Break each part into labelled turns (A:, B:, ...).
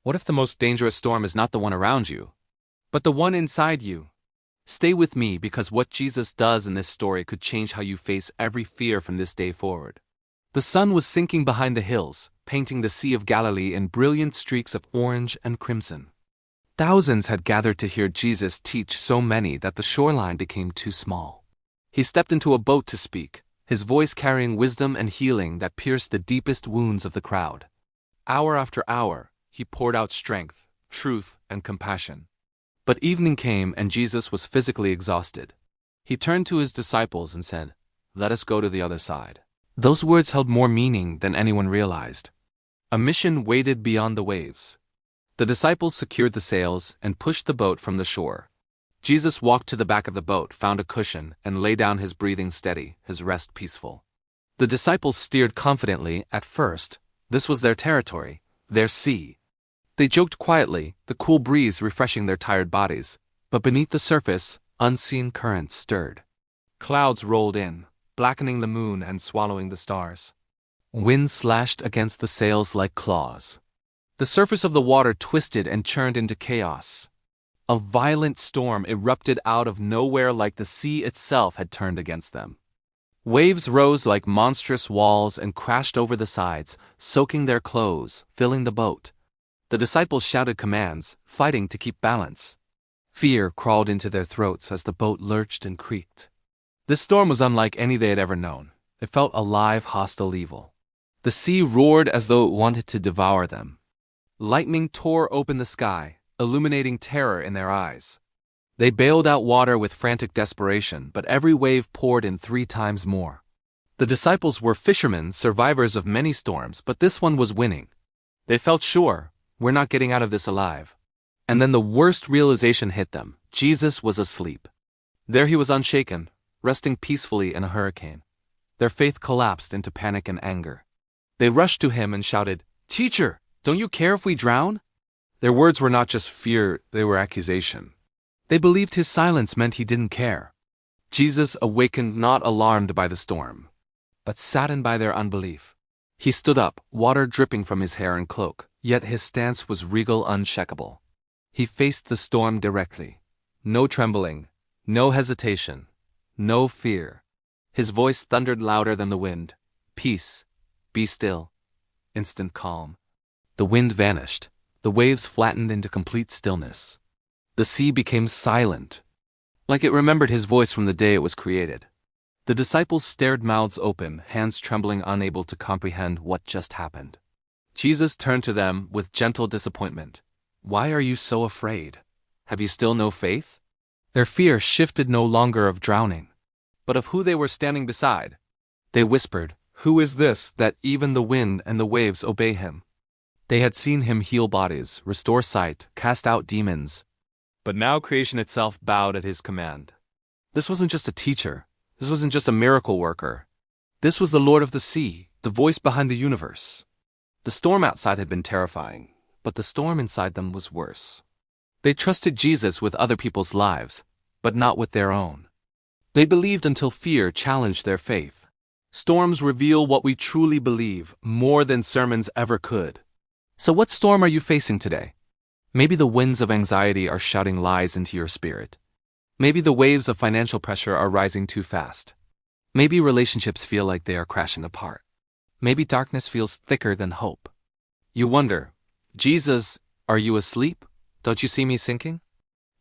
A: What if the most dangerous storm is not the one around you, but the one inside you? Stay with me because what Jesus does in this story could change how you face every fear from this day forward. The sun was sinking behind the hills, painting the Sea of Galilee in brilliant streaks of orange and crimson. Thousands had gathered to hear Jesus teach, so many that the shoreline became too small. He stepped into a boat to speak, his voice carrying wisdom and healing that pierced the deepest wounds of the crowd. Hour after hour, he poured out strength, truth, and compassion. But evening came and Jesus was physically exhausted. He turned to his disciples and said, "Let us go to the other side." Those words held more meaning than anyone realized. A mission waited beyond the waves. The disciples secured the sails and pushed the boat from the shore. Jesus walked to the back of the boat, found a cushion, and lay down, his breathing steady, his rest peaceful. The disciples steered confidently at first. This was their territory, their sea. They joked quietly, the cool breeze refreshing their tired bodies, but beneath the surface, unseen currents stirred. Clouds rolled in, blackening the moon and swallowing the stars. Winds slashed against the sails like claws. The surface of the water twisted and churned into chaos. A violent storm erupted out of nowhere, like the sea itself had turned against them. Waves rose like monstrous walls and crashed over the sides, soaking their clothes, filling the boat. The disciples shouted commands, fighting to keep balance. Fear crawled into their throats as the boat lurched and creaked. This storm was unlike any they had ever known. It felt alive, hostile evil. The sea roared as though it wanted to devour them. Lightning tore open the sky, illuminating terror in their eyes. They bailed out water with frantic desperation, but every wave poured in 3 times more. The disciples were fishermen, survivors of many storms, but this one was winning. They felt sure, we're not getting out of this alive. And then the worst realization hit them. Jesus was asleep. There he was, unshaken, resting peacefully in a hurricane. Their faith collapsed into panic and anger. They rushed to him and shouted, "Teacher, don't you care if we drown?" Their words were not just fear, they were accusation. They believed his silence meant he didn't care. Jesus awakened, not alarmed by the storm, but saddened by their unbelief. He stood up, water dripping from his hair and cloak, yet his stance was regal, unshakable. He faced the storm directly. No trembling, no hesitation, no fear. His voice thundered louder than the wind. "Peace, be still." Instant calm. The wind vanished. The waves flattened into complete stillness. The sea became silent, like it remembered his voice from the day it was created. The disciples stared, mouths open, hands trembling, unable to comprehend what just happened. Jesus turned to them with gentle disappointment. "Why are you so afraid? Have you still no faith?" Their fear shifted, no longer of drowning, but of who they were standing beside. They whispered, "Who is this that even the wind and the waves obey him?" They had seen him heal bodies, restore sight, cast out demons. But now creation itself bowed at his command. This wasn't just a teacher. This wasn't just a miracle worker. This was the Lord of the sea, the voice behind the universe. The storm outside had been terrifying, but the storm inside them was worse. They trusted Jesus with other people's lives, but not with their own. They believed until fear challenged their faith. Storms reveal what we truly believe, more than sermons ever could. So what storm are you facing today? Maybe the winds of anxiety are shouting lies into your spirit. Maybe the waves of financial pressure are rising too fast. Maybe relationships feel like they are crashing apart. Maybe darkness feels thicker than hope. You wonder, "Jesus, are you asleep? Don't you see me sinking?"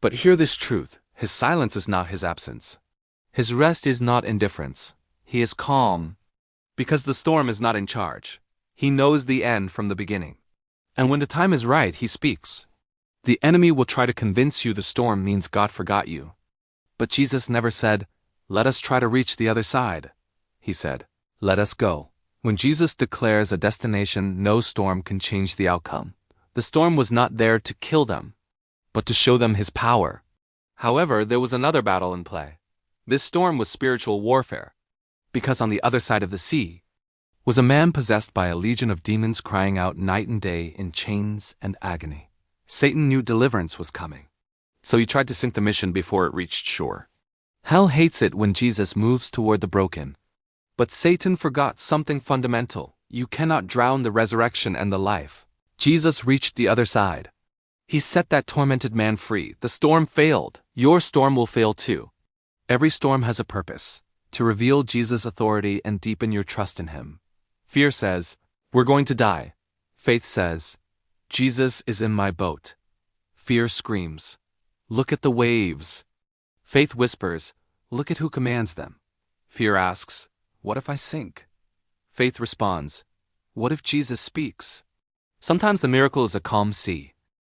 A: But hear this truth: his silence is not his absence. His rest is not indifference. He is calm, because the storm is not in charge. He knows the end from the beginning. And when the time is right, he speaks. The enemy will try to convince you the storm means God forgot you. But Jesus never said, "Let us try to reach the other side." He said, "Let us go." When Jesus declares a destination, no storm can change the outcome. The storm was not there to kill them, but to show them his power. However, there was another battle in play. This storm was spiritual warfare, because on the other side of the sea was a man possessed by a legion of demons, crying out night and day in chains and agony. Satan knew deliverance was coming, so he tried to sink the mission before it reached shore. Hell hates it when Jesus moves toward the broken. But Satan forgot something fundamental. You cannot drown the resurrection and the life. Jesus reached the other side. He set that tormented man free. The storm failed. Your storm will fail too. Every storm has a purpose: to reveal Jesus' authority and deepen your trust in him. Fear says, "We're going to die." Faith says, "Jesus is in my boat." Fear screams, "Look at the waves." Faith whispers, "Look at who commands them." Fear asks, "What if I sink?" Faith responds, "What if Jesus speaks?" Sometimes the miracle is a calm sea.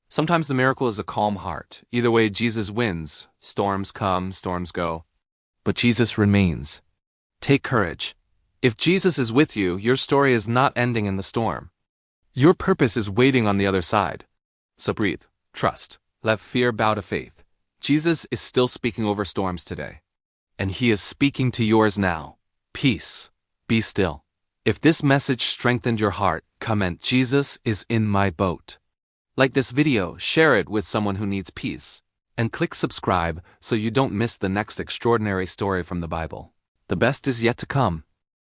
A: Sometimes the miracle is a calm heart. Either way, Jesus wins. Storms come, storms go. But Jesus remains. Take courage. If Jesus is with you, your story is not ending in the storm. Your purpose is waiting on the other side. So breathe, trust, let fear bow to faith. Jesus is still speaking over storms today. And he is speaking to yours now. Peace. Be still. If this message strengthened your heart, comment, "Jesus is in my boat." Like this video, share it with someone who needs peace. And click subscribe so you don't miss the next extraordinary story from the Bible. The best is yet to come.